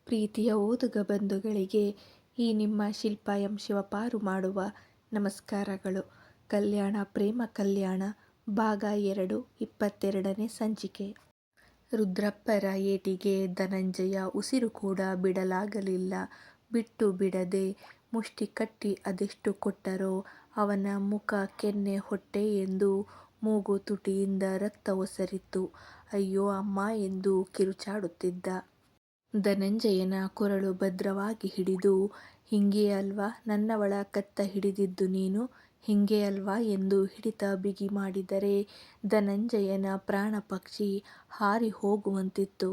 ಪ್ರೀತಿಯ ಓದುಗ ಬಂಧುಗಳಿಗೆ ಈ ನಿಮ್ಮ ಶಿಲ್ಪಾ ಎಂ ಶಿವಪಾರು ಮಾಡುವ ನಮಸ್ಕಾರಗಳು. ಕಲ್ಯಾಣ ಪ್ರೇಮ ಕಲ್ಯಾಣ ಭಾಗ 2 22ನೇ ಸಂಚಿಕೆ. ರುದ್ರಪ್ಪರ ಏಟಿಗೆ ಧನಂಜಯ ಉಸಿರು ಕೂಡ ಬಿಡಲಾಗಲಿಲ್ಲ. ಬಿಟ್ಟು ಬಿಡದೆ ಮುಷ್ಟಿ ಕಟ್ಟಿ ಅದೆಷ್ಟು ಕೊಟ್ಟರೋ ಅವನ ಮುಖ ಕೆನ್ನೆ ಹೊಟ್ಟೆ ಎಂದು ಮೂಗು ತುಟಿಯಿಂದ ರಕ್ತ ಒಸರಿತು. ಅಯ್ಯೋ ಅಮ್ಮ ಎಂದು ಕಿರುಚಾಡುತ್ತಿದ್ದ ಧನಂಜಯನ ಕೊರಳು ಭದ್ರವಾಗಿ ಹಿಡಿದು, ಹಿಂಗೇ ಅಲ್ವಾ ನನ್ನವಳ ಕತ್ತ ಹಿಡಿದಿದ್ದು ನೀನು, ಹಿಂಗೇ ಅಲ್ವಾ ಎಂದು ಹಿಡಿತ ಬಿಗಿ ಮಾಡಿದರೆ ಧನಂಜಯನ ಪ್ರಾಣ ಪಕ್ಷಿ ಹಾರಿ ಹೋಗುವಂತಿತ್ತು.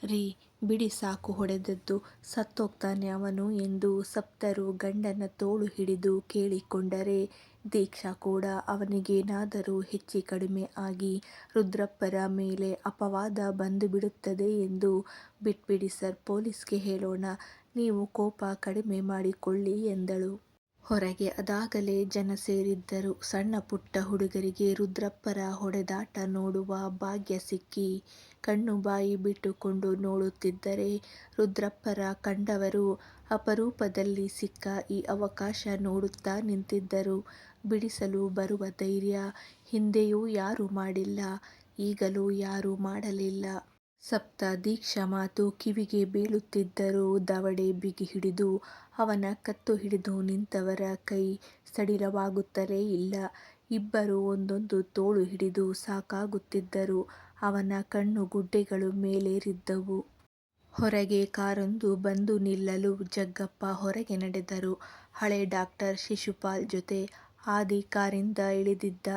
ರೀ ಬಿಡಿ ಸಾಕು ಹೊಡೆದದ್ದು, ಸತ್ತೋಗ್ತಾನೆ ಅವನು ಎಂದು ಸಪ್ತರು ಗಂಡನ ತೋಳು ಹಿಡಿದು ಕೇಳಿಕೊಂಡರೆ ದೀಕ್ಷಾ ಕೂಡ ಅವನಿಗೇನಾದರೂ ಹೆಚ್ಚಿ ಕಡಿಮೆ ಆಗಿ ರುದ್ರಪ್ಪರ ಮೇಲೆ ಅಪವಾದ ಬಂದುಬಿಡುತ್ತದೆ ಎಂದು ಬಿಟ್ಬಿಡಿ ಸರ್, ಪೊಲೀಸ್ಗೆ ಹೇಳೋಣ, ನೀವು ಕೋಪ ಕಡಿಮೆ ಮಾಡಿಕೊಳ್ಳಿ ಎಂದಳು. ಹೊರಗೆ ಅದಾಗಲೇ ಜನ ಸೇರಿದ್ದರು. ಸಣ್ಣ ಪುಟ್ಟ ಹುಡುಗರಿಗೆ ರುದ್ರಪ್ಪರ ಹೊಡೆದಾಟ ನೋಡುವ ಭಾಗ್ಯ ಸಿಕ್ಕಿ ಕಣ್ಣು ಬಾಯಿ ಬಿಟ್ಟುಕೊಂಡು ನೋಡುತ್ತಿದ್ದರೆ, ರುದ್ರಪ್ಪರ ಕಂಡವರು ಅಪರೂಪದಲ್ಲಿ ಸಿಕ್ಕ ಈ ಅವಕಾಶ ನೋಡುತ್ತಾ ನಿಂತಿದ್ದರು. ಬಿಡಿಸಲು ಬರುವ ಧೈರ್ಯ ಹಿಂದೆಯೂ ಯಾರೂ ಮಾಡಿಲ್ಲ, ಈಗಲೂ ಯಾರೂ ಮಾಡಲಿಲ್ಲ. ಸಪ್ತ ದೀಕ್ಷಾ ಮಾತು ಕಿವಿಗೆ ಬೀಳುತ್ತಿದ್ದರೂ ದವಡೆ ಬಿಗಿ ಹಿಡಿದು ಅವನ ಕತ್ತು ಹಿಡಿದು ನಿಂತವರ ಕೈ ಸಡಿಲವಾಗುತ್ತಲೇ ಇಲ್ಲ. ಇಬ್ಬರೂ ಒಂದೊಂದು ತೋಳು ಹಿಡಿದು ಸಾಕಾಗುತ್ತಿದ್ದರು. ಅವನ ಕಣ್ಣು ಗುಡ್ಡೆಗಳು ಮೇಲೇರಿದ್ದವು. ಹೊರಗೆ ಕಾರೊಂದು ಬಂದು ನಿಲ್ಲಲು ಜಗ್ಗಪ್ಪ ಹೊರಗೆ ನಡೆದರು. ಹಳೆ ಡಾಕ್ಟರ್ ಶಿಶುಪಾಲ್ ಜೊತೆ ಆದಿ ಕಾರಿಂದ ಇಳಿದಿದ್ದ.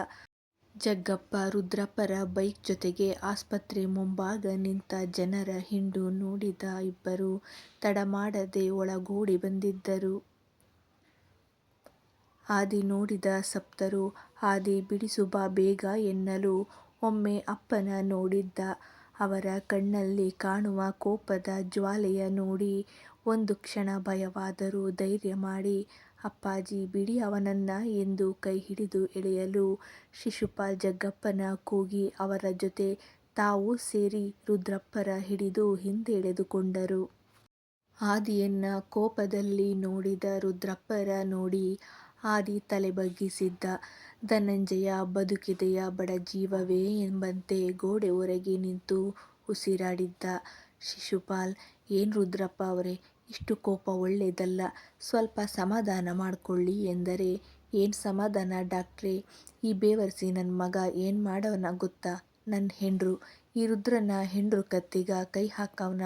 ಜಗ್ಗಪ್ಪ ರುದ್ರಪ್ಪರ ಬೈಕ್ ಜೊತೆಗೆ ಆಸ್ಪತ್ರೆ ಮುಂಭಾಗ ನಿಂತ ಜನರ ಹಿಂಡು ನೋಡಿದ ಇಬ್ಬರೂ ತಡ ಮಾಡದೆ ಒಳಗೋಡಿ ಬಂದಿದ್ದರು. ಆದಿ ನೋಡಿದ ಸಪ್ತರು, ಆದಿ ಬಿಡಿಸು ಬಾ ಬೇಗ ಎನ್ನಲು ಒಮ್ಮೆ ಅಪ್ಪನ ನೋಡಿದ್ದ. ಅವರ ಕಣ್ಣಲ್ಲಿ ಕಾಣುವ ಕೋಪದ ಜ್ವಾಲೆಯ ನೋಡಿ ಒಂದು ಕ್ಷಣ ಭಯವಾದರೂ ಧೈರ್ಯ ಮಾಡಿ, ಅಪ್ಪಾಜಿ ಬಿಡಿ ಅವನನ್ನ ಎಂದು ಕೈ ಹಿಡಿದು ಎಳೆಯಲು ಶಿಶುಪಾಲ್ ಜಗ್ಗಪ್ಪನ ಕೂಗಿ ಅವರ ಜೊತೆ ತಾವೂ ಸೇರಿ ರುದ್ರಪ್ಪರ ಹಿಡಿದು ಹಿಂದೆ ಎಳೆದುಕೊಂಡರು. ಆದಿಯನ್ನ ಕೋಪದಲ್ಲಿ ನೋಡಿದ ರುದ್ರಪ್ಪರ ನೋಡಿ ಆದಿ ತಲೆ ಬಗ್ಗಿಸಿದ್ದ. ಧನಂಜಯ ಬದುಕಿದೆಯ ಬಡ ಜೀವವೇ ಎಂಬಂತೆ ಗೋಡೆ ಹೊರಗೆ ನಿಂತು ಉಸಿರಾಡಿದ್ದ. ಶಿಶುಪಾಲ್, ಏನ್ ರುದ್ರಪ್ಪ ಅವರೇ, ಇಷ್ಟು ಕೋಪ ಒಳ್ಳೇದಲ್ಲ, ಸ್ವಲ್ಪ ಸಮಾಧಾನ ಮಾಡ್ಕೊಳ್ಳಿ ಎಂದರೆ, ಏನ್ ಸಮಾಧಾನ ಡಾಕ್ಟ್ರೇ, ಈ ಬೇವರ್ಸಿ ನನ್ ಮಗ ಏನ್ ಮಾಡವನ ಗೊತ್ತಾ, ನನ್ ಹೆಂಡ್ರು, ಈ ರುದ್ರನ ಹೆಂಡ್ರು ಕತ್ತಿಗ ಕೈ ಹಾಕವ್ನ,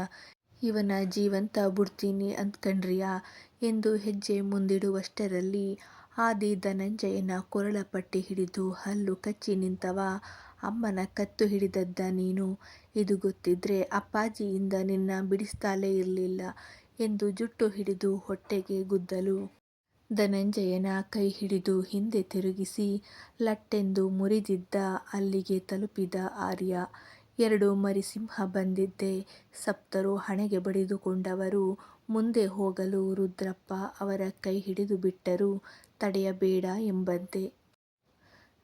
ಇವನ ಜೀವಂತ ಬುಡ್ತೀನಿ ಅಂದ್ಕಂಡ್ರಿಯಾ ಎಂದು ಹೆಜ್ಜೆ ಮುಂದಿಡುವಷ್ಟರಲ್ಲಿ ಆದಿ ಧನಂಜಯನ ಕೊರಳ ಪಟ್ಟಿ ಹಿಡಿದು ಹಲ್ಲು ಕಚ್ಚಿ ನಿಂತವ, ಅಮ್ಮನ ಕತ್ತು ಹಿಡಿದದ್ದ ನೀನು, ಇದು ಗೊತ್ತಿದ್ರೆ ಅಪ್ಪಾಜಿಯಿಂದ ನಿನ್ನ ಬಿಡಿಸ್ತಾಲೇ ಇರ್ಲಿಲ್ಲ ಎಂದು ಜುಟ್ಟು ಹಿಡಿದು ಹೊಟ್ಟೆಗೆ ಗುದ್ದಲು. ಧನಂಜಯನ ಕೈ ಹಿಡಿದು ಹಿಂದೆ ತಿರುಗಿಸಿ ಲಟ್ಟೆಂದು ಮುರಿದಿದ್ದ. ಅಲ್ಲಿಗೆ ತಲುಪಿದ ಆರ್ಯ. ಎರಡು ಮರಿಸಿಂಹ ಬಂದಿದ್ದೆ. ಸಪ್ತರು ಹಣೆಗೆ ಬಡಿದುಕೊಂಡವರು ಮುಂದೆ ಹೋಗಲು ರುದ್ರಪ್ಪ ಅವರ ಕೈ ಹಿಡಿದು ಬಿಟ್ಟರು, ತಡೆಯಬೇಡ ಎಂಬಂತೆ.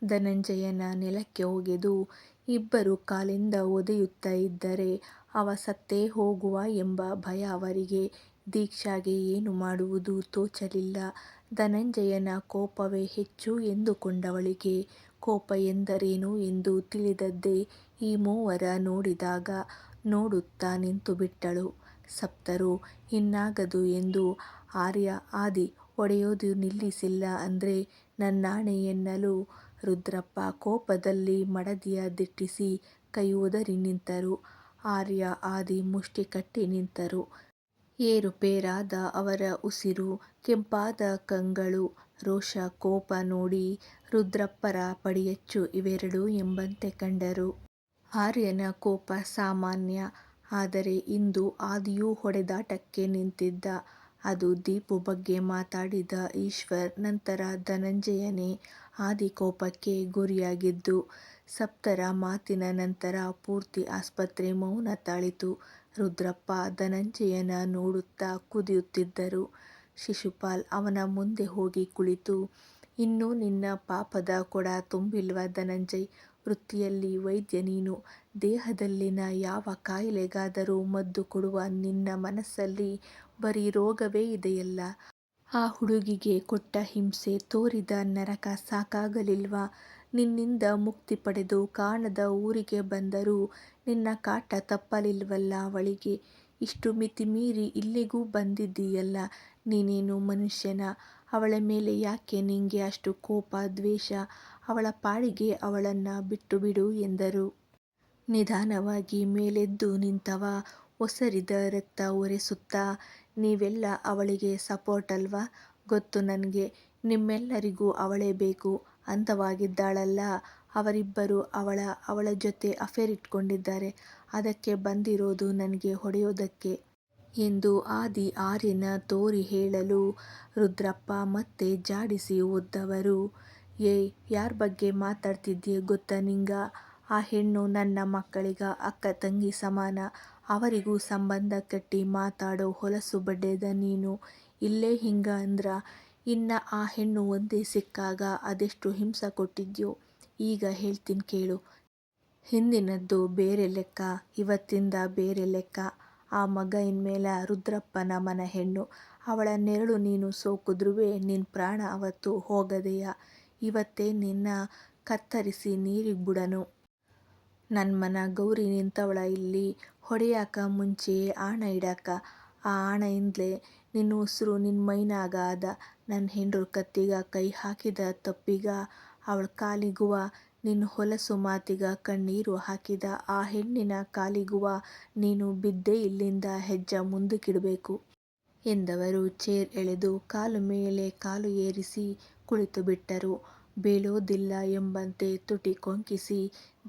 ಧನಂಜಯನ ನೆಲಕ್ಕೆ ಒಗೆದು ಇಬ್ಬರು ಕಾಲಿಂದ ಒದೆಯುತ್ತಾ ಇದ್ದರೆ ಅವ ಸತ್ತೇ ಹೋಗುವ ಎಂಬ ಭಯ ಅವರಿಗೆ. ದೀಕ್ಷಾಗೆ ಏನು ಮಾಡುವುದು ತೋಚಲಿಲ್ಲ. ಧನಂಜಯನ ಕೋಪವೇ ಹೆಚ್ಚು ಎಂದುಕೊಂಡವಳಿಗೆ ಕೋಪ ಎಂದರೇನು ಎಂದು ತಿಳಿದದ್ದೇ ಈ ಮೂವರ ನೋಡಿದಾಗ. ನೋಡುತ್ತಾ ನಿಂತುಬಿಟ್ಟಳು. ಸಪ್ತರು, ಇನ್ನಾಗದು ಎಂದು ಆರ್ಯ ಆದಿ ಹೊಡೆಯೋದು ನಿಲ್ಲಿಸಿಲ್ಲ ಅಂದ್ರೆ ನನ್ನಾಣೆ ಎನ್ನಲು ರುದ್ರಪ್ಪ ಕೋಪದಲ್ಲಿ ಮಡದಿಯ ದಿಟ್ಟಿಸಿ ಕೈ ಉದರಿ ನಿಂತರು. ಆರ್ಯ ಆದಿ ಮುಷ್ಟಿ ಕಟ್ಟಿ ನಿಂತರು. ಏರುಪೇರಾದ ಅವರ ಉಸಿರು, ಕೆಂಪಾದ ಕಂಗಳು, ರೋಷ ಕೋಪ ನೋಡಿ ರುದ್ರಪ್ಪರ ಪಡಿಯಚ್ಚು ಇವೆರಡೂ ಎಂಬಂತೆ ಕಂಡರು. ಆರ್ಯನ ಕೋಪ ಸಾಮಾನ್ಯ, ಆದರೆ ಇಂದು ಆದಿಯೂ ಹೊಡೆದಾಟಕ್ಕೆ ನಿಂತಿದ್ದ. ಅದು ದೀಪು ಬಗ್ಗೆ ಮಾತಾಡಿದ ಈಶ್ವರ್, ನಂತರ ಧನಂಜಯನೇ ಆದಿ ಕೋಪಕ್ಕೆ ಗುರಿಯಾಗಿದ್ದು. ಸಪ್ತರ ಮಾತಿನ ನಂತರ ಪೂರ್ತಿ ಆಸ್ಪತ್ರೆ ಮೌನ ತಾಳಿತು. ರುದ್ರಪ್ಪ ಧನಂಜಯನ ನೋಡುತ್ತಾ ಕುದಿಯುತ್ತಿದ್ದರು. ಶಿಶುಪಾಲ್ ಅವನ ಮುಂದೆ ಹೋಗಿ ಕುಳಿತು, ಇನ್ನೂ ನಿನ್ನ ಪಾಪದ ಕೊಡ ತುಂಬಿಲ್ವಾ ಧನಂಜಯ್, ವೃತ್ತಿಯಲ್ಲಿ ವೈದ್ಯ ನೀನು. ದೇಹದಲ್ಲಿನ ಯಾವ ಕಾಯಿಲೆಗಾದರೂ ಮದ್ದು ಕೊಡುವ ನಿನ್ನ ಮನಸ್ಸಲ್ಲಿ ಬರೀ ರೋಗವೇ ಇದೆಯಲ್ಲ. ಆ ಹುಡುಗಿಗೆ ಕೊಟ್ಟ ಹಿಂಸೆ, ತೋರಿದ ನರಕ ಸಾಕಾಗಲಿಲ್ವಾ? ನಿನ್ನಿಂದ ಮುಕ್ತಿ ಪಡೆದು ಕಾಣದ ಊರಿಗೆ ಬಂದರೂ ನಿನ್ನ ಕಾಟ ತಪ್ಪಲಿಲ್ವಲ್ಲ ಅವಳಿಗೆ? ಇಷ್ಟು ಮಿತಿಮೀರಿ ಇಲ್ಲಿಗೂ ಬಂದಿದ್ದೀಯಲ್ಲ, ನೀನೇನು ಮನುಷ್ಯನಾ? ಅವಳ ಮೇಲೆ ಯಾಕೆ ನಿಂಗೆ ಅಷ್ಟು ಕೋಪ, ದ್ವೇಷ? ಅವಳ ಪಾಡಿಗೆ ಅವಳನ್ನ ಬಿಟ್ಟುಬಿಡು ಎಂದರು. ನಿಧಾನವಾಗಿ ಮೇಲೆದ್ದು ನಿಂತವ ಒಸರಿದ ರಕ್ತ ಒರೆಸುತ್ತಾ, ನೀವೆಲ್ಲ ಅವಳಿಗೆ ಸಪೋರ್ಟ್ ಅಲ್ವಾ? ಗೊತ್ತು ನನ್ಗೆ. ನಿಮ್ಮೆಲ್ಲರಿಗೂ ಅವಳೇ ಬೇಕು. ಅಂದವಾಗಿದ್ದಾಳಲ್ಲ, ಅವರಿಬ್ಬರು ಅವಳ ಜೊತೆ ಅಫೇರ್ ಇಟ್ಕೊಂಡಿದ್ದಾರೆ. ಅದಕ್ಕೆ ಬಂದಿರೋದು ನನಗೆ ಹೊಡೆಯೋದಕ್ಕೆ ಎಂದು ಆದಿ ಆರ್ಯನ ತೋರಿ ಹೇಳಲು ರುದ್ರಪ್ಪ ಮತ್ತೆ ಜಾಡಿಸಿ ಒದ್ದವರು. ಏಯ್, ಯಾರ್ ಬಗ್ಗೆ ಮಾತಾಡ್ತಿದ್ಯೆ ಗೊತ್ತಾ ನಿಂಗ? ಆ ಹೆಣ್ಣು ನನ್ನ ಮಕ್ಕಳಿಗ ಅಕ್ಕ ತಂಗಿ ಸಮಾನ. ಅವರಿಗೂ ಸಂಬಂಧ ಕಟ್ಟಿ ಮಾತಾಡೋ ಹೊಲಸು ಬಡ್ಡೆದ ನೀನು. ಇಲ್ಲೇ ಹಿಂಗ ಅಂದ್ರ ಇನ್ನ ಆ ಹೆಣ್ಣು ಒಂದೇ ಸಿಕ್ಕಾಗ ಅದೆಷ್ಟು ಹಿಂಸ ಕೊಟ್ಟಿದ್ಯೋ. ಈಗ ಹೇಳ್ತೀನಿ ಕೇಳು. ಹಿಂದಿನದ್ದು ಬೇರೆ ಲೆಕ್ಕ, ಇವತ್ತಿಂದ ಬೇರೆ ಲೆಕ್ಕ. ಆ ಮಗ ಇನ್ಮೇಲ ರುದ್ರಪ್ಪನ ಮನ ಹೆಣ್ಣು. ಅವಳ ನೆರಳು ನೀನು ಸೋಕುದ್ರುವೆ ನಿನ್ ಪ್ರಾಣ ಅವತ್ತು ಹೋಗದೆಯ. ಇವತ್ತೇ ನಿನ್ನ ಕತ್ತರಿಸಿ ನೀರಿಗ್ ಬಿಡನು. ನನ್ ಮನ ಗೌರಿ ನಿಂತವಳ ಇಲ್ಲಿ ಹೊಡೆಯಾಕ ಮುಂಚೆಯೇ ಆಣ ಇಡಾಕ. ಆ ಆಣಯಿಂದ್ಲೇ ನಿನ್ ಉಸ್ರು ನಿನ್ ಮೈನಾಗ ಅದ. ನನ್ ಹೆಂಡ್ರು ಕತ್ತಿಗ ಕೈ ಹಾಕಿದ ತಪ್ಪಿಗ, ಅವಳ ಕಾಲಿಗುವ ನಿನ್ ಹೊಲಸು ಮಾತಿಗ ಕಣ್ಣೀರು ಹಾಕಿದ ಆ ಹೆಣ್ಣಿನ ಕಾಲಿಗುವ ನೀನು ಬಿದ್ದೇ ಇಲ್ಲಿಂದ ಹೆಜ್ಜ ಮುಂದಕ್ಕಿಡಬೇಕು ಎಂದವರು ಚೇರ್ ಎಳೆದು ಕಾಲು ಮೇಲೆ ಕಾಲು ಏರಿಸಿ ಕುಳಿತು ಬಿಟ್ಟರು. ಬೀಳೋದಿಲ್ಲ ಎಂಬಂತೆ ತುಟಿ ಕೊಂಕಿಸಿ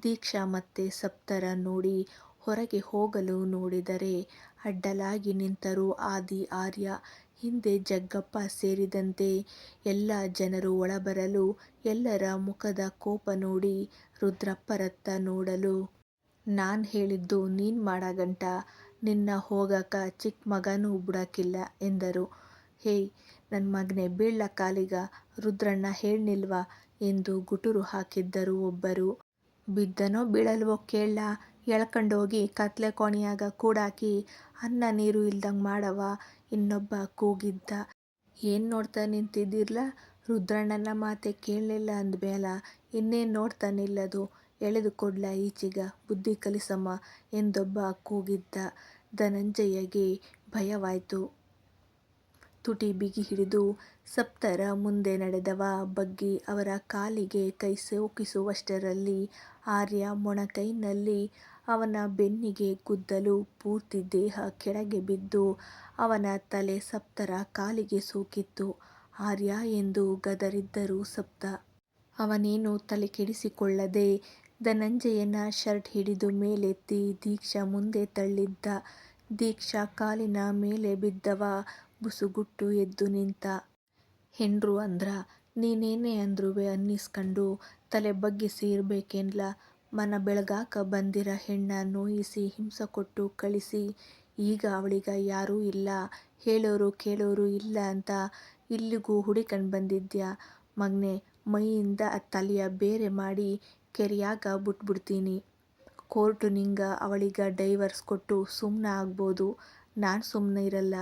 ದೀಕ್ಷಾ ಮತ್ತೆ ಸಪ್ತರ ನೋಡಿ ಹೊರಗೆ ಹೋಗಲು ನೋಡಿದರೆ ಅಡ್ಡಲಾಗಿ ನಿಂತರು ಆದಿ ಆರ್ಯ. ಹಿಂದೆ ಜಗ್ಗಪ್ಪ ಸೇರಿದಂತೆ ಎಲ್ಲ ಜನರು ಒಳಬರಲು ಎಲ್ಲರ ಮುಖದ ಕೋಪ ನೋಡಿ ರುದ್ರಪ್ಪರತ್ತ ನೋಡಲು, ನಾನ್ ಹೇಳಿದ್ದು ನೀನ್ ಮಾಡಗಂಟ ನಿನ್ನ ಹೋಗಾಕ ಚಿಕ್ಕ ಮಗನೂ ಬಿಡಾಕಿಲ್ಲ ಎಂದರು. ಹೇಯ್ ನನ್ ಮಗ್ನೆ ಬೀಳ್ಲ ಕಾಲಿಗ, ರುದ್ರಣ್ಣ ಹೇಳ್ನಿಲ್ವಾ ಎಂದು ಗುಟುರು ಹಾಕಿದ್ದರು ಒಬ್ಬರು. ಬಿದ್ದನೋ ಬೀಳಲ್ವೋ ಕೇಳ್ಲ, ಎಳಕಂಡೋಗಿ ಕತ್ಲೆ ಕೋಣೆಯಾಗ ಕೂಡಾಕಿ ಅನ್ನ ನೀರು ಇಲ್ದಂಗ್ ಮಾಡವ ಇನ್ನೊಬ್ಬ ಕೂಗಿದ್ದ. ಏನ್ ನೋಡ್ತಾ ನಿಂತಿದ್ದೀರ್ಲ? ರುದ್ರಣ್ಣನ ಮಾತೆ ಕೇಳ್ಲಿಲ್ಲ ಅಂದ್ಮ್ಯಾಲ ಇನ್ನೇನ್ ನೋಡ್ತಾ ನಿಲ್ಲದು? ಎಳೆದು ಕೊಡ್ಲ ಈಚಿಗ, ಬುದ್ಧಿ ಕಲಿಸಮ್ಮ ಎಂದೊಬ್ಬ ಕೂಗಿದ್ದ. ಧನಂಜಯಗೆ ಭಯವಾಯ್ತು. ತುಟಿ ಬಿಗಿ ಹಿಡಿದು ಸಪ್ತರ ಮುಂದೆ ನಡೆದವ ಬಗ್ಗಿ ಅವರ ಕಾಲಿಗೆ ಕೈ ಸೋಕಿಸುವಷ್ಟರಲ್ಲಿ ಆರ್ಯ ಮೊಣಕೈನಲ್ಲಿ ಅವನ ಬೆನ್ನಿಗೆ ಗುದ್ದಲು ಪೂರ್ತಿ ದೇಹ ಕೆಳಗೆ ಬಿದ್ದು ಅವನ ತಲೆ ಸಪ್ತರ ಕಾಲಿಗೆ ಸೋಕಿತ್ತು. ಆರ್ಯ ಎಂದು ಗದರಿದ್ದರು ಸಪ್ತ. ಅವನೇನು ತಲೆ ಕೆಡಿಸಿಕೊಳ್ಳದೆ ಧನಂಜಯನ ಶರ್ಟ್ ಹಿಡಿದು ಮೇಲೆತ್ತಿ ದೀಕ್ಷಾ ಮುಂದೆ ತಳ್ಳಿದ್ದ. ದೀಕ್ಷಾ ಕಾಲಿನ ಮೇಲೆ ಬಿದ್ದವ ಬುಸುಗುಟ್ಟು ಎದ್ದು ನಿಂತ. ಹೆಂಡ್ರು ಅಂದ್ರ ನೀನೇನೇ ಅಂದ್ರುವೆ ಅನ್ನಿಸ್ಕಂಡು ತಲೆ ಬಗ್ಗಿಸಿ ಇರ್ಬೇಕೇನ್ಲ? ಮನ ಬೆಳಗಾಕ ಬಂದಿರ ಹೆಣ್ಣ ನೋಯಿಸಿ ಹಿಂಸಕೊಟ್ಟು ಕಳಿಸಿ ಈಗ ಅವಳಿಗ ಯಾರೂ ಇಲ್ಲ, ಹೇಳೋರು ಕೇಳೋರು ಇಲ್ಲ ಅಂತ ಇಲ್ಲಿಗೂ ಹುಡಿಕಂಡ್ ಬಂದಿದ್ಯಾ? ಮಗ್ನೆ, ಮೈಯಿಂದ ತಲಿಯ ಬೇರೆ ಮಾಡಿ ಕೆರಿಯಾಗ ಬುಟ್ಬಿಡ್ತೀನಿ. ಕೋರ್ಟು ನಿಂಗ ಅವಳಿಗ ಡೈವರ್ಸ್ ಕೊಟ್ಟು ಸುಮ್ನ ಆಗ್ಬೋದು. ನಾನ್ ಸುಮ್ನ ಇರಲ್ಲ.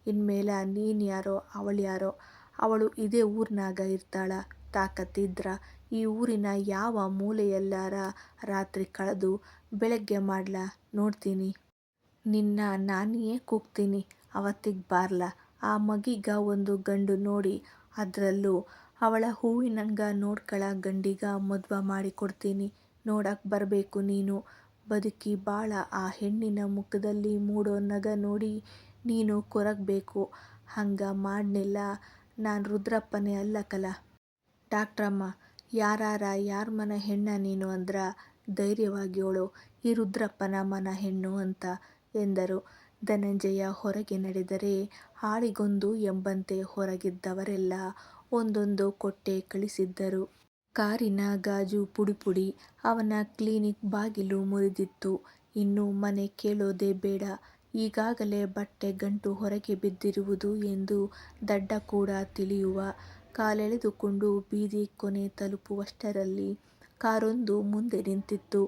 ಇನ್ಮೇಲ ನೀನ್ ಯಾರೋ ಅವಳ್ಯಾರೋ. ಅವಳು ಇದೇ ಊರ್ನಾಗ ಇರ್ತಾಳ. ತಾಕತ್ತಿದ್ರ ಈ ಊರಿನ ಯಾವ ಮೂಲೆಯಲ್ಲಾರ ರಾತ್ರಿ ಕಳದು ಬೆಳಗ್ಗೆ ಮಾಡ್ಲ ನೋಡ್ತೀನಿ. ನಿನ್ನ ನಾನಿಯೇ ಕೂಗ್ತೀನಿ. ಅವತ್ತಿಗ್ ಬಾರ್ಲ. ಆ ಮಗಿಗ ಒಂದು ಗಂಡು ನೋಡಿ ಅದ್ರಲ್ಲೂ ಅವಳ ಹೂವಿನಂಗ ನೋಡ್ಕಳ ಗಂಡಿಗ ಮದ್ವ ಮಾಡಿಕೊಡ್ತೀನಿ. ನೋಡಾಕ್ ಬರ್ಬೇಕು ನೀನು. ಬದುಕಿ ಬಾಳ ಆ ಹೆಣ್ಣಿನ ಮುಖದಲ್ಲಿ ಮೂಡೋ ನಗ ನೋಡಿ ನೀನು ಕೊರಗ್ಬೇಕು. ಹಂಗ ಮಾಡ್ನಿಲ್ಲ ನಾನ್ ರುದ್ರಪ್ಪನೇ ಅಲ್ಲಕಲ. ಡಾಕ್ಟ್ರಮ್ಮ, ಯಾರಾರ ಯಾರ್ಮನ ಹೆಣ್ಣ ನೀನು ಅಂದ್ರ ಧೈರ್ಯವಾಗ್ಯೋಳು, ಈ ರುದ್ರಪ್ಪನ ಮನ ಹೆಣ್ಣು ಅಂತ ಎಂದರು. ಧನಂಜಯ ಹೊರಗೆ ನಡೆದರೆ ಆಳಿಗೊಂದು ಎಂಬಂತೆ ಹೊರಗಿದ್ದವರೆಲ್ಲ ಒಂದೊಂದು ಕೊಟ್ಟೆ ಕಳಿಸಿದ್ದರು. ಕಾರಿನ ಗಾಜು ಪುಡಿಪುಡಿ. ಅವನ ಕ್ಲಿನಿಕ್ ಬಾಗಿಲು ಮುರಿದಿತ್ತು. ಇನ್ನು ಮನೆ ಕೇಳೋದೇ ಬೇಡ. ಈಗಾಗಲೇ ಬಟ್ಟೆ ಗಂಟು ಹೊರಗೆ ಬಿದ್ದಿರುವುದು ಎಂದು ದಡ್ಡ ಕೂಡ ತಿಳಿಯುವ. ಕಾಲೆಳೆದುಕೊಂಡು ಬೀದಿ ಕೊನೆ ತಲುಪುವಷ್ಟರಲ್ಲಿ ಕಾರೊಂದು ಮುಂದೆ ನಿಂತಿತ್ತು.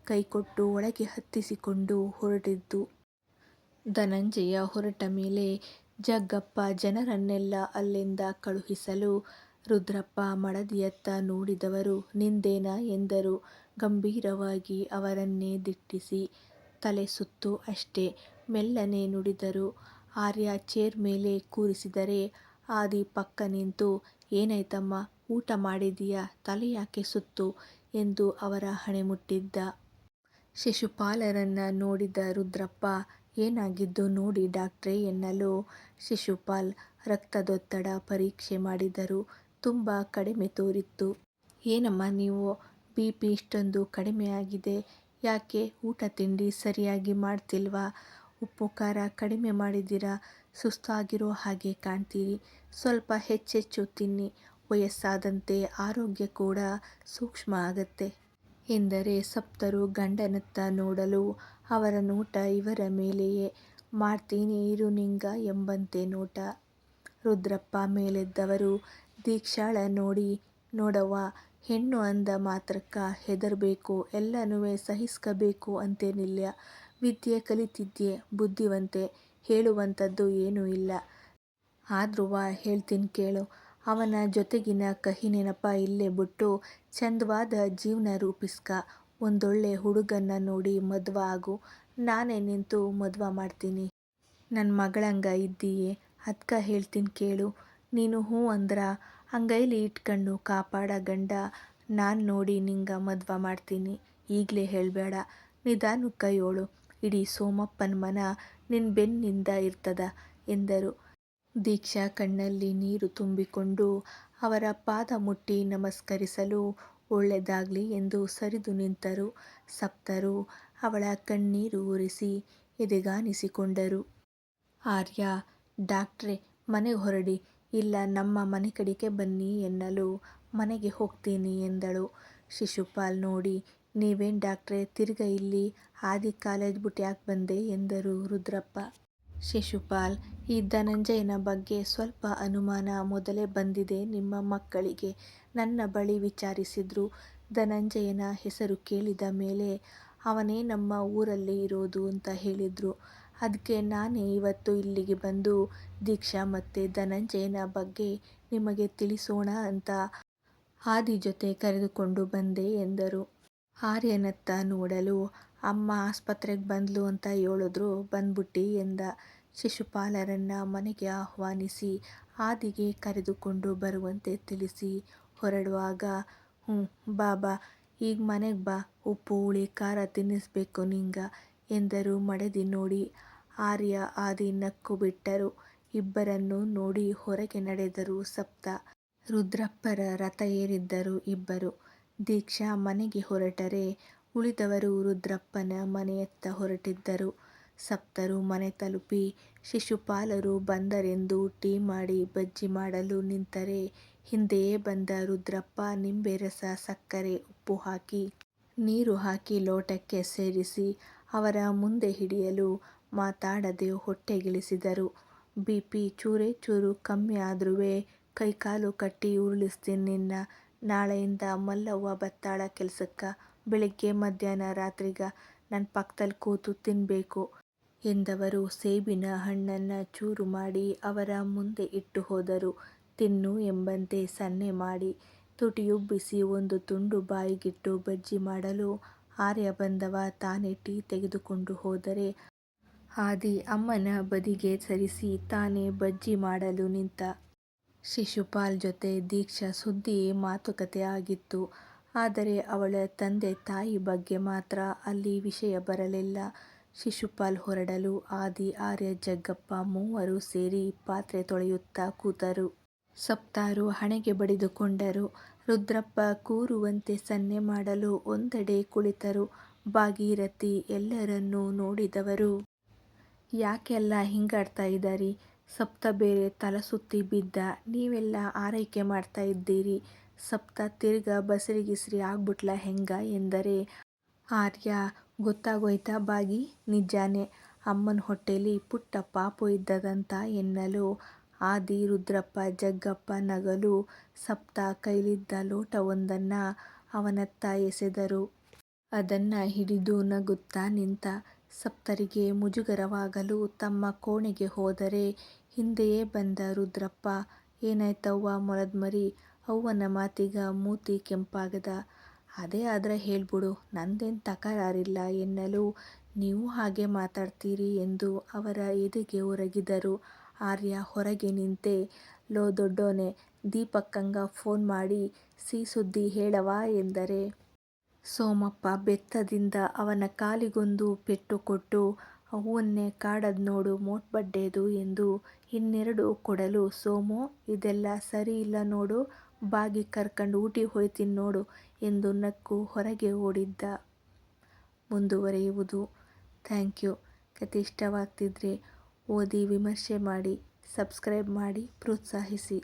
ಕೈಕೊಟ್ಟು ಒಳಗೆ ಹತ್ತಿಸಿಕೊಂಡು ಹೊರಟಿದ್ದು. ಧನಂಜಯ ಹೊರಟ ಮೇಲೆ ಜಗ್ಗಪ್ಪ ಜನರನ್ನೆಲ್ಲ ಅಲ್ಲಿಂದ ಕಳುಹಿಸಲು ರುದ್ರಪ್ಪ ಮಡದಿಯತ್ತ ನೋಡಿದವರು ನಿಂದೇನಾ ಎಂದರು ಗಂಭೀರವಾಗಿ ಅವರನ್ನೇ ದಿಟ್ಟಿಸಿ. ತಲೆ ಸುತ್ತು ಅಷ್ಟೇ ಮೆಲ್ಲನೆ ನುಡಿದರು. ಆರ್ಯ ಚೇರ್ ಮೇಲೆ ಕೂರಿಸಿದರೆ ಆದಿ ಪಕ್ಕ ನಿಂತು ಏನಾಯ್ತಮ್ಮ ಊಟ ಮಾಡಿದೀಯಾ ತಲೆ ಯಾಕೆ ಸುತ್ತು ಎಂದು ಅವರ ಹಣೆ ಮುಟ್ಟಿದ್ದ. ಶಿಶುಪಾಲರನ್ನ ನೋಡಿದ ರುದ್ರಪ್ಪ ಏನಾಗಿದ್ದು ನೋಡಿ ಡಾಕ್ಟ್ರೇ ಎನ್ನಲು ಶಿಶುಪಾಲ್ ರಕ್ತದೊತ್ತಡ ಪರೀಕ್ಷೆ ಮಾಡಿದರು. ತುಂಬ ಕಡಿಮೆ ತೋರಿತ್ತು. ಏನಮ್ಮ ನೀವು BP ಇಷ್ಟೊಂದು ಕಡಿಮೆ ಆಗಿದೆ ಯಾಕೆ ಊಟ ತಿಂಡಿ ಸರಿಯಾಗಿ ಮಾಡ್ತಿಲ್ವಾ ಉಪ್ಪು ಖಾರ ಕಡಿಮೆ ಮಾಡಿದ್ದೀರಾ ಸುಸ್ತಾಗಿರೋ ಹಾಗೆ ಕಾಣ್ತೀರಿ ಸ್ವಲ್ಪ ಹೆಚ್ಚೆಚ್ಚು ತಿನ್ನಿ ವಯಸ್ಸಾದಂತೆ ಆರೋಗ್ಯ ಕೂಡ ಸೂಕ್ಷ್ಮ ಆಗತ್ತೆ ಎಂದರೆ ಸಪ್ತರು ಗಂಡನತ್ತ ನೋಡಲು ಅವರ ನೋಟ ಇವರ ಮೇಲೆಯೇ. ಮಾಡ್ತೀನಿ ಇರು ನಿಂಗ ಎಂಬಂತೆ ನೋಟ. ರುದ್ರಪ್ಪ ಮೇಲೆದ್ದವರು ದೀಕ್ಷಾಳ ನೋಡಿ ನೋಡವ್ವ ಹೆಣ್ಣು ಅಂದ ಮಾತ್ರಕ್ಕ ಹೆದರ್ಬೇಕು ಎಲ್ಲನೂ ಸಹಿಸ್ಕಬೇಕು ಅಂತೇನಿಲ್ಲ. ವಿದ್ಯೆ ಕಲಿತಿದ್ಯೆ ಬುದ್ಧಿವಂತೆ ಹೇಳುವಂಥದ್ದು ಏನೂ ಇಲ್ಲ. ಆದ್ರೂವ ಹೇಳ್ತೀನಿ ಕೇಳು ಅವನ ಜೊತೆಗಿನ ಕಹಿ ನೆನಪ ಇಲ್ಲೇ ಬಿಟ್ಟು ಚಂದವಾದ ಜೀವ್ನ ರೂಪಿಸ್ಕ. ಒಂದೊಳ್ಳೆ ಹುಡುಗನ್ನ ನೋಡಿ ಮದ್ವ ಆಗು. ನಾನೇ ನಿಂತು ಮದ್ವ ಮಾಡ್ತೀನಿ. ನನ್ ಮಗಳಂಗ ಇದ್ದೀಯೆ ಅದ್ಕ ಹೇಳ್ತೀನಿ ಕೇಳು. ನೀನು ಹ್ಞೂ ಅಂದ್ರ ಅಂಗೈಲಿ ಇಟ್ಕಂಡು ಕಾಪಾಡ ಗಂಡ ನಾನ್ ನೋಡಿ ನಿಂಗ ಮದ್ವ ಮಾಡ್ತೀನಿ. ಈಗ್ಲೇ ಹೇಳ್ಬೇಡ ನಿಧಾನುಕ್ಕ ಯೋಳು. ಇಡೀ ಸೋಮಪ್ಪನ್ ಮನ ನಿನ್ ಬೆನ್ನಿಂದ ಇರ್ತದ ಎಂದರು. ದೀಕ್ಷಾ ಕಣ್ಣಲ್ಲಿ ನೀರು ತುಂಬಿಕೊಂಡು ಅವರ ಪಾದ ಮುಟ್ಟಿ ನಮಸ್ಕರಿಸಲು ಒಳ್ಳೆದಾಗ್ಲಿ ಎಂದು ಸರಿದು ನಿಂತರು. ಸಪ್ತರು ಅವಳ ಕಣ್ಣೀರು ಒರೆಸಿ ಎದೆಗಾನಿಸಿಕೊಂಡರು. ಆರ್ಯ ಡಾಕ್ಟ್ರೇ ಮನೆಗೆ ಹೊರಡಿ ಇಲ್ಲ ನಮ್ಮ ಮನೆ ಕಡೆಗೆ ಬನ್ನಿ ಎನ್ನಲು ಮನೆಗೆ ಹೋಗ್ತೀನಿ ಎಂದಳು. ಶಿಶುಪಾಲ್ ನೋಡಿ ನೀವೇನ್ ಡಾಕ್ಟ್ರೇ ತಿರ್ಗ ಇಲ್ಲಿ ಆದಿ ಕಾಲೇಜ್ ಬಿಟ್ಟು ಯಾಕೆ ಬಂದೆ ಎಂದರು ರುದ್ರಪ್ಪ. ಶಿಶುಪಾಲ್ ಈ ಧನಂಜಯನ ಬಗ್ಗೆ ಸ್ವಲ್ಪ ಅನುಮಾನ ಮೊದಲೇ ಬಂದಿದೆ ನಿಮ್ಮ ಮಕ್ಕಳಿಗೆ ನನ್ನ ಬಳಿ ವಿಚಾರಿಸಿದ್ರು. ಧನಂಜಯನ ಹೆಸರು ಕೇಳಿದ ಮೇಲೆ ಅವನೇ ನಮ್ಮ ಊರಲ್ಲೇ ಇರೋದು ಅಂತ ಹೇಳಿದ್ರು. ಅದ್ಕೆ ನಾನೇ ಇವತ್ತು ಇಲ್ಲಿಗೆ ಬಂದು ದೀಕ್ಷಾ ಮತ್ತೆ ಧನಂಜಯನ ಬಗ್ಗೆ ನಿಮಗೆ ತಿಳಿಸೋಣ ಅಂತ ಆದಿ ಜೊತೆ ಕರೆದುಕೊಂಡು ಬಂದೆ ಎಂದರು. ಆರ್ಯನತ್ತ ನೋಡಲು ಅಮ್ಮ ಆಸ್ಪತ್ರೆಗೆ ಬಂದ್ಲು ಅಂತ ಹೇಳಿದ್ರು ಬಂದ್ಬಿಟ್ಟಿ ಎಂದ. ಶಿಶುಪಾಲರನ್ನ ಮನೆಗೆ ಆಹ್ವಾನಿಸಿ ಆದಿಗೆ ಕರೆದುಕೊಂಡು ಬರುವಂತೆ ತಿಳಿಸಿ ಹೊರಡುವಾಗ ಹ್ಞೂ ಬಾ ಈಗ ಮನೆಗೆ ಬಾ ಉಪ್ಪು ಹುಳಿ ಖಾರ ತಿನ್ನಿಸ್ಬೇಕು ನಿಂಗ ಎಂದರು ಮಡದಿ ನೋಡಿ. ಆರ್ಯ ಆದಿ ನಕ್ಕು ಬಿಟ್ಟರು. ಇಬ್ಬರನ್ನೂ ನೋಡಿ ಹೊರಗೆ ನಡೆದರು ಸಪ್ತ. ರುದ್ರಪ್ಪರ ರಥ ಏರಿದ್ದರು ಇಬ್ಬರು. ದೀಕ್ಷಾ ಮನೆಗೆ ಹೊರಟರೆ ಉಳಿದವರು ರುದ್ರಪ್ಪನ ಮನೆಯತ್ತ ಹೊರಟಿದ್ದರು. ಸಪ್ತರು ಮನೆ ತಲುಪಿ ಶಿಶುಪಾಲರು ಬಂದರೆಂದು ಟೀ ಮಾಡಿ ಬಜ್ಜಿ ಮಾಡಲು ನಿಂತರೆ ಹಿಂದೆಯೇ ಬಂದ ರುದ್ರಪ್ಪ ನಿಂಬೆ ರಸ ಸಕ್ಕರೆ ಉಪ್ಪು ಹಾಕಿ ನೀರು ಹಾಕಿ ಲೋಟಕ್ಕೆ ಸೇರಿಸಿ ಅವರ ಮುಂದೆ ಹಿಡಿಯಲು ಮಾತಾಡದೆ ಹೊಟ್ಟೆಗಿಳಿಸಿದರು. BP ಚೂರೇ ಚೂರು ಕಮ್ಮಿ ಆದ್ರೂವೆ ಕೈಕಾಲು ಕಟ್ಟಿ ಉರುಳಿಸ್ತೀನಿ ನಿನ್ನ. ನಾಳೆಯಿಂದ ಮಲ್ಲವ್ವ ಬತ್ತಾಳ ಕೆಲ್ಸಕ್ಕ. ಬೆಳಿಗ್ಗೆ ಮಧ್ಯಾಹ್ನ ರಾತ್ರಿಗ ನನ್ನ ಪಕ್ದಲ್ ಕೂತು ತಿನ್ಬೇಕು ಎಂದವರು ಸೇಬಿನ ಹಣ್ಣನ್ನ ಚೂರು ಮಾಡಿ ಅವರ ಮುಂದೆ ಇಟ್ಟು ಹೋದರು. ತಿನ್ನು ಎಂಬಂತೆ ಸನ್ನೆ ಮಾಡಿ ತುಟಿಯುಬ್ಬಿಸಿ ಒಂದು ತುಂಡು ಬಾಯಿಗಿಟ್ಟು ಬಜ್ಜಿ ಮಾಡಲು ಆರ್ಯ ಬಂದವ ತಾನೇ ಟೀ ತೆಗೆದುಕೊಂಡು ಹೋದರೆ ಆದಿ ಅಮ್ಮನ ಬದಿಗೆ ಸರಿಸಿ ತಾನೇ ಬಜ್ಜಿ ಮಾಡಲು ನಿಂತ. ಶಿಶುಪಾಲ್ ಜೊತೆ ದೀಕ್ಷಾ ಸುದ್ದಿ ಮಾತುಕತೆ ಆಗಿತ್ತು. ಆದರೆ ಅವಳ ತಂದೆ ತಾಯಿ ಬಗ್ಗೆ ಮಾತ್ರ ಅಲ್ಲಿ ವಿಷಯ ಬರಲಿಲ್ಲ. ಶಿಶುಪಾಲ್ ಹೊರಡಲು ಆದಿ ಆರ್ಯ ಜಗ್ಗಪ್ಪ ಮೂವರು ಸೇರಿ ಪಾತ್ರೆ ತೊಳೆಯುತ್ತಾ ಕೂತರು. ಸಪ್ತಾರು ಹಣೆಗೆ ಬಡಿದುಕೊಂಡರು. ರುದ್ರಪ್ಪ ಕೂರುವಂತೆ ಸನ್ನೆ ಮಾಡಲು ಒಂದೆಡೆ ಕುಳಿತರು. ಭಾಗೀರಥಿ ಎಲ್ಲರನ್ನೂ ನೋಡಿದವರು ಯಾಕೆಲ್ಲ ಹಿಂಗಾಡ್ತಾ ಇದಾರಿ ಸಪ್ತ ಬೇರೆ ತಲಸುತ್ತಿ ಬಿದ್ದ ನೀವೆಲ್ಲ ಆರೈಕೆ ಮಾಡ್ತಾ ಇದ್ದೀರಿ ಸಪ್ತ ತಿರ್ಗ ಬಸರಿ ಗಿಸ್ರಿ ಆಗ್ಬಿಟ್ಲ ಹೆಂಗ ಎಂದರೆ ಆರ್ಯ ಗೊತ್ತಾಗೋಯ್ತಾ ಬಾಗಿ ನಿಜಾನೇ ಅಮ್ಮನ ಹೊಟ್ಟೆಲಿ ಪುಟ್ಟ ಪಾಪು ಇದ್ದದಂತ ಎನ್ನಲು ಆದಿ ರುದ್ರಪ್ಪ ಜಗ್ಗಪ್ಪ ನಗಲು ಸಪ್ತ ಕೈಲಿದ್ದ ಲೋಟವೊಂದನ್ನ ಅವನತ್ತ ಎಸೆದರು. ಅದನ್ನ ಹಿಡಿದು ನಗುತ್ತಾ ನಿಂತ. ಸಪ್ತರಿಗೆ ಮುಜುಗರವಾಗಲು ತಮ್ಮ ಕೋಣೆಗೆ ಹೋದರೆ ಹಿಂದೆಯೇ ಬಂದ ರುದ್ರಪ್ಪ, ಏನಾಯ್ತವ್ವ ಮೊಲದ್ಮರಿ? ಅವ್ವನ ಮಾತಿಗ ಮೂತಿ ಕೆಂಪಾಗದ. ಅದೇ ಆದ್ರ ಹೇಳ್ಬಿಡು, ನಂದೇನ್ ತಕರಾರಿಲ್ಲ ಎನ್ನಲು, ನೀವು ಹಾಗೆ ಮಾತಾಡ್ತೀರಿ ಎಂದು ಅವರ ಎದೆಗೆ ಒರಗಿದರು. ಆರ್ಯ ಹೊರಗೆ ನಿಂತೆ, ಲೋ ದೊಡ್ಡೋನೆ, ದೀಪಕ್ಕಂಗ ಫೋನ್ ಮಾಡಿ ಸುದ್ದಿ ಹೇಳವಾ ಎಂದರೆ. ಸೋಮಪ್ಪ ಬೆತ್ತದಿಂದ ಅವನ ಕಾಲಿಗೊಂದು ಪೆಟ್ಟು ಕೊಟ್ಟು, ಅವ್ವನ್ನೇ ಕಾಡದ್ ನೋಡು ಮೋಟ್ಬಡ್ಡೆದು ಎಂದು ಇನ್ನೆರಡು ಕೊಡಲು, ಸೋಮು, ಇದೆಲ್ಲ ಸರಿ ಇಲ್ಲ ನೋಡು, ಬಾಗಿಗ್ ಕರ್ಕಂಡ್ ಊಟಿಗ್ ಹೋಯ್ತಿನ್ ನೋಡು ಎಂದು ನಕ್ಕು ಹೊರಗೆ ಓಡಿದ್ದ. ಮುಂದುವರಿಯುವುದು. Thank you. ಕತೆ ಇಷ್ಟವಾಗ್ತಿದ್ರೆ ಓದಿ ವಿಮರ್ಶೆ ಮಾಡಿ, ಸಬ್ಸ್ಕ್ರೈಬ್ ಮಾಡಿ ಪ್ರೋತ್ಸಾಹಿಸಿ.